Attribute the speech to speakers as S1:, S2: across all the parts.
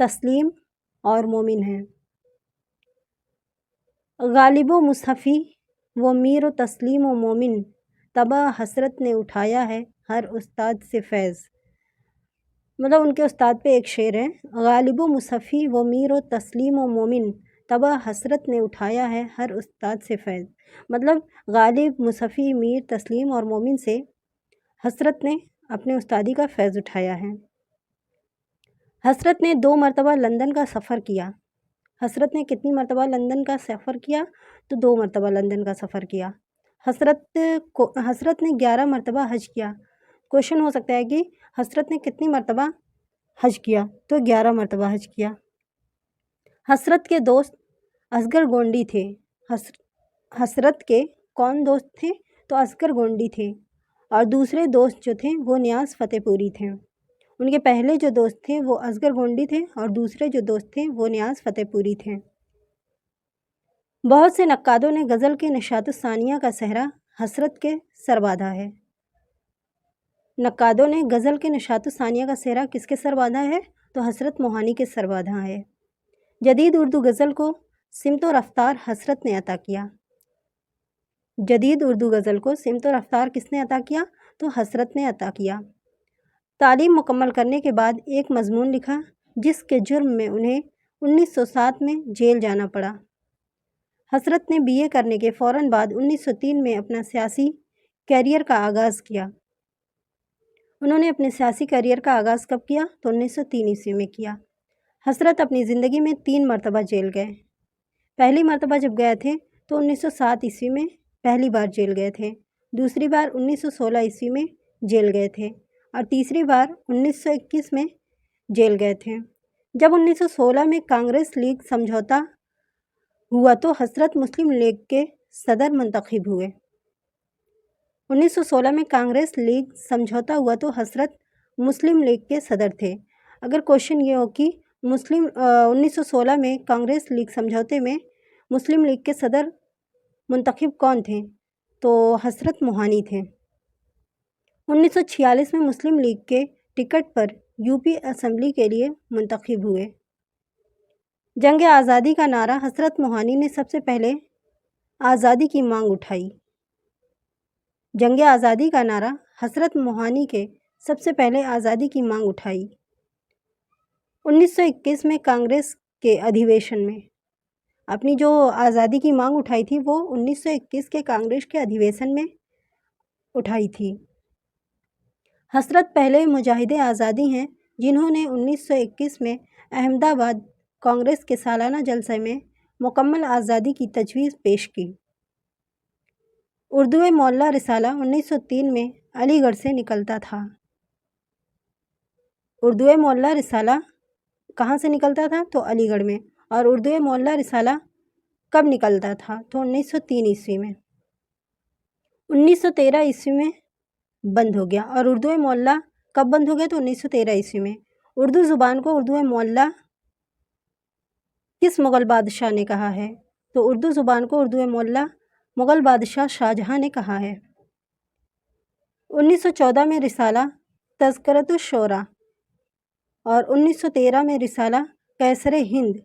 S1: تسلیم اور مومن ہیں۔ غالب و مصحفی وہ میر و تسلیم و مومن، طبع حسرت نے اٹھایا ہے ہر استاد سے فیض۔ مطلب ان کے استاد پہ ایک شعر ہے، غالب و مصحفی وہ میر و تسلیم و مومن، طبع حسرت نے اٹھایا ہے ہر استاد سے فیض۔ مطلب غالب، مصحفی، میر، تسلیم اور مومن سے حسرت نے اپنے استادی کا فیض اٹھایا ہے۔ حسرت نے 2 مرتبہ لندن کا سفر کیا۔ حسرت نے کتنی مرتبہ لندن کا سفر کیا؟ تو 2 مرتبہ لندن کا سفر کیا۔ حسرت نے 11 مرتبہ حج کیا۔ کوشچن ہو سکتا ہے کہ حسرت نے کتنی مرتبہ حج کیا؟ تو 11 مرتبہ حج کیا۔ حسرت کے دوست اصغر گونڈی تھے۔ حسرت کے کون دوست تھے؟ تو اصغر گونڈی تھے، اور دوسرے دوست جو تھے وہ نیاز فتح پوری تھے۔ ان کے پہلے جو دوست تھے وہ اصغر گونڈی تھے، اور دوسرے جو دوست تھے وہ نیاز فتح پوری تھے۔ بہت سے نقادوں نے غزل کے نشاط الثانیہ کا صحرا حسرت کے سر باندھا ہے۔ نقادوں نے غزل کے نشاط الثانیہ کا صحرا کس کے سر باندھا ہے؟ تو حسرت موہانی کے سر باندھا ہے۔ جدید اردو غزل کو سمت و رفتار حسرت نے عطا کیا۔ جدید اردو غزل کو سمت و رفتار کس نے عطا کیا؟ تو حسرت نے عطا کیا۔ تعلیم مکمل کرنے کے بعد ایک مضمون لکھا جس کے جرم میں انہیں 1907 میں جیل جانا پڑا۔ حسرت نے BA کرنے کے فوراً بعد 1903 میں اپنا سیاسی کیریئر کا آغاز کیا۔ انہوں نے اپنے سیاسی کیریئر کا آغاز کب کیا؟ تو 1903 عیسوی میں کیا۔ حسرت اپنی زندگی میں 3 مرتبہ جیل گئے۔ پہلی مرتبہ جب گئے تھے تو 1907 عیسوی میں پہلی بار جیل گئے تھے، دوسری بار 1916 عیسوی میں جیل گئے تھے، اور تیسری بار 1921 میں جیل گئے تھے۔ جب 1916 میں کانگریس لیگ سمجھوتہ ہوا تو حسرت مسلم لیگ کے صدر منتخب ہوئے۔ 1916 میں کانگریس لیگ سمجھوتہ ہوا تو حسرت مسلم لیگ کے صدر تھے۔ اگر کوشچن یہ ہو کہ 1916 میں کانگریس لیگ سمجھوتے میں مسلم لیگ کے صدر منتخب کون تھے؟ تو حسرت موہانی تھے۔ 1946 میں مسلم لیگ کے ٹکٹ پر UP اسمبلی کے لیے منتخب ہوئے۔ جنگ آزادی کا نعرہ حسرت موہانی نے سب سے پہلے آزادی کی مانگ اٹھائی۔ جنگ آزادی کا نعرہ حسرت موہانی کے سب سے پہلے آزادی کی مانگ اٹھائی۔ 1921 میں کانگریس کے ادھیویشن میں اپنی جو آزادی کی مانگ اٹھائی تھی وہ 1921 کے کانگریس کے ادھیویشن میں اٹھائی تھی۔ حسرت پہلے مجاہد آزادی ہیں جنہوں نے 1921 میں احمد آباد کانگریس کے سالانہ جلسے میں مکمل آزادی کی تجویز پیش کی۔ اردو معلیٰ رسالہ 1903 میں علی گڑھ سے نکلتا تھا۔ اردو معلیٰ رسالہ کہاں سے نکلتا تھا؟ تو علی گڑھ میں۔ اور اردو معلیٰ رسالہ کب نکلتا تھا؟ تو 1903 عیسوی میں۔ 1913 عیسوی میں بند ہو گیا۔ اور اردو معلیٰ کب بند ہو گیا؟ تو 1913 عیسوی میں۔ اردو زبان کو اردو معلیٰ کس مغل بادشاہ نے کہا ہے؟ تو اردو زبان کو اردو معلیٰ مغل بادشاہ شاہجہاں نے کہا ہے۔ 1914 میں رسالہ تذکرۃ الشعراء، اور 1913 میں رسالہ قیصر ہند،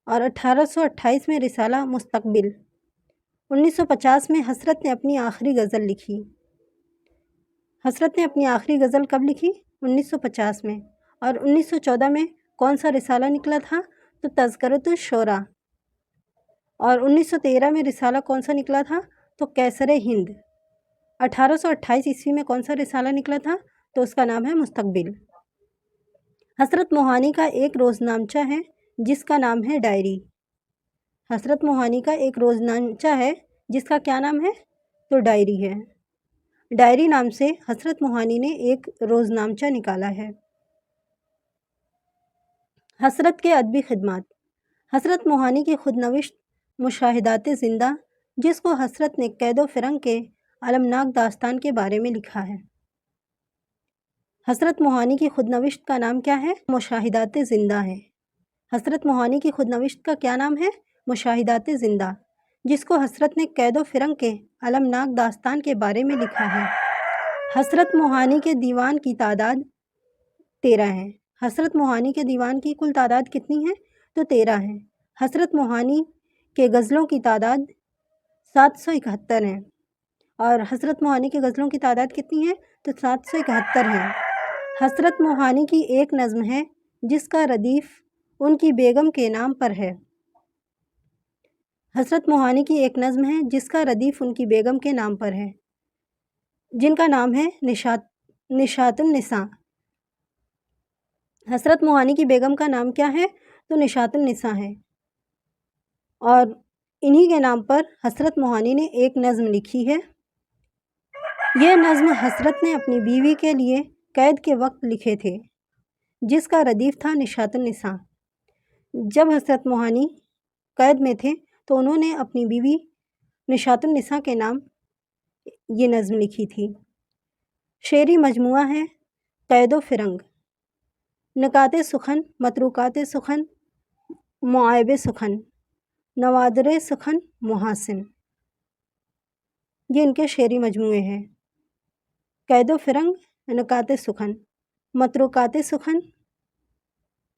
S1: اور 1828 میں رسالہ مستقبل۔ 1950 میں حسرت نے اپنی آخری غزل لکھی۔ حسرت نے اپنی آخری غزل کب لکھی؟ 1950 میں۔ اور 1914 میں کون سا رسالہ نکلا تھا؟ تو تذکرۃ الشعراء۔ اور 1913 میں رسالہ کون سا نکلا تھا؟ تو قیصر ہند۔ 1828 عیسوی میں کون سا رسالہ نکلا تھا؟ تو اس کا نام ہے مستقبل۔ حسرت موہانی کا ایک روزنامچہ ہے جس کا نام ہے ڈائری۔ حسرت موہانی کا ایک روزنامچہ ہے جس کا کیا نام ہے؟ تو ڈائری ہے۔ ڈائری نام سے حسرت موہانی نے ایک روزنامچہ نکالا ہے۔ حسرت کے ادبی خدمات۔ حسرت موہانی کی خود نوشت مشاہدات زندہ، جس کو حسرت نے قید و فرنگ کے المناک داستان کے بارے میں لکھا ہے۔ حسرت موہانی کی خود نوشت کا نام کیا ہے؟ مشاہدات زندہ ہے۔ حسرت موہانی کی خود نوشت کا کیا نام ہے؟ مشاہدات زندہ، جس کو حسرت نے قید و فرنگ کے المناک داستان کے بارے میں لکھا ہے۔ حسرت موہانی کے دیوان کی تعداد 13 ہے۔ حسرت موہانی کے دیوان کی کل تعداد کتنی ہے؟ تو 13 ہے۔ حسرت موہانی کے غزلوں کی تعداد 771 ہے، اور حسرت موہانی کے غزلوں کی تعداد کتنی ہے؟ تو 771 ہے۔ حسرت موہانی کی ایک نظم ہے جس کا ردیف ان کی بیگم کے نام پر ہے۔ حسرت موہانی کی ایک نظم ہے جس کا ردیف ان کی بیگم کے نام پر ہے، جن کا نام ہے نشاط النساء۔ حسرت موہانی کی بیگم کا نام کیا ہے؟ تو نشاط النساء ہے، اور انہی کے نام پر حسرت موہانی نے ایک نظم لکھی ہے۔ یہ نظم حسرت نے اپنی بیوی کے لیے قید کے وقت لکھے تھے، جس کا ردیف تھا نشاط النساء۔ جب حسرت موہانی قید میں تھے تو انہوں نے اپنی بیوی نشاط النساء کے نام یہ نظم لکھی تھی۔ شعری مجموعہ ہے قید و فرنگ، نکات سخن، متروکات سخن، معائب سخن، نوادر سخن، محاسن، یہ ان کے شعری مجموعے ہیں۔ قید و فرنگ، نکات سخن، متروکات سخن،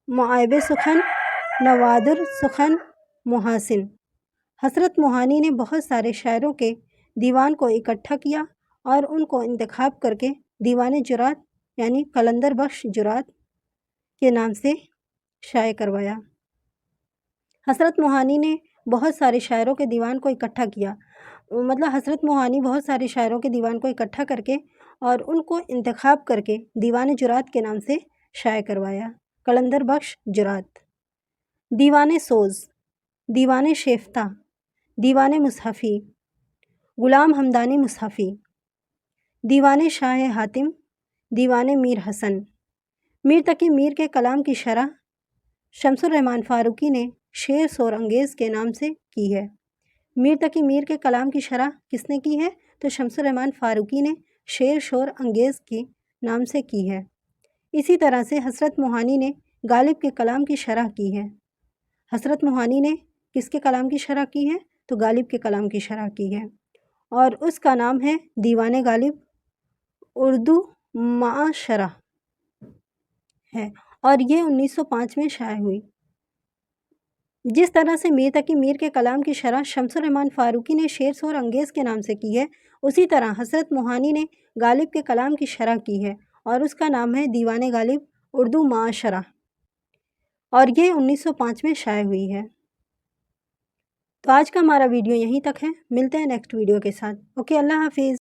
S1: معائب سخن، نوادر سخن، محاسن۔ حسرت موہانی نے بہت سارے شاعروں کے دیوان کو اکٹھا کیا اور ان کو انتخاب کر کے دیوان جرات یعنی قلندر بخش جرات کے نام سے شائع کروایا۔ حسرت موہانی نے بہت سارے شاعروں کے دیوان کو اکٹھا کیا، مطلب حسرت موہانی بہت سارے شاعروں کے دیوان کو اکٹھا کر کے اور ان کو انتخاب کر کے دیوان جرات کے نام سے شائع کروایا، قلندر بخش جرات۔ دیوان سوز، دیوان شیفتہ، دیوان مصحفی، غلام ہمدانی مصحفی، دیوان شاہ حاتم، دیوان میر حسن۔ میر تقی میر کے کلام کی شرح شمس الرحمن فاروقی نے شعر سور انگیز کے نام سے کی ہے۔ میر تقی میر کے کلام کی شرح کس نے کی ہے؟ تو شمس الرحمن فاروقی نے شعر شور انگیز کے نام سے کی ہے۔ اسی طرح سے حسرت موہانی نے غالب کے کلام کی شرح کی ہے۔ حسرت موہانی نے کس کے کلام کی شرح کی ہے؟ تو غالب کے کلام کی شرح کی ہے، اور اس کا نام ہے دیوان غالب اردو مع شرح ہے، اور یہ 1905 میں شائع ہوئی۔ جس طرح سے میر تقی میر کے کلام کی شرح شمس الرحمن فاروقی نے شعر سور انگیز کے نام سے کی ہے، اسی طرح حسرت موہانی نے غالب کے کلام کی شرح کی ہے، اور اس کا نام ہے دیوان غالب اردو مع شرح، اور یہ 1905 میں شائع ہوئی ہے۔ تو آج کا ہمارا ویڈیو یہیں تک ہے، ملتے ہیں نیکسٹ ویڈیو کے ساتھ۔ اوکے، اللہ حافظ۔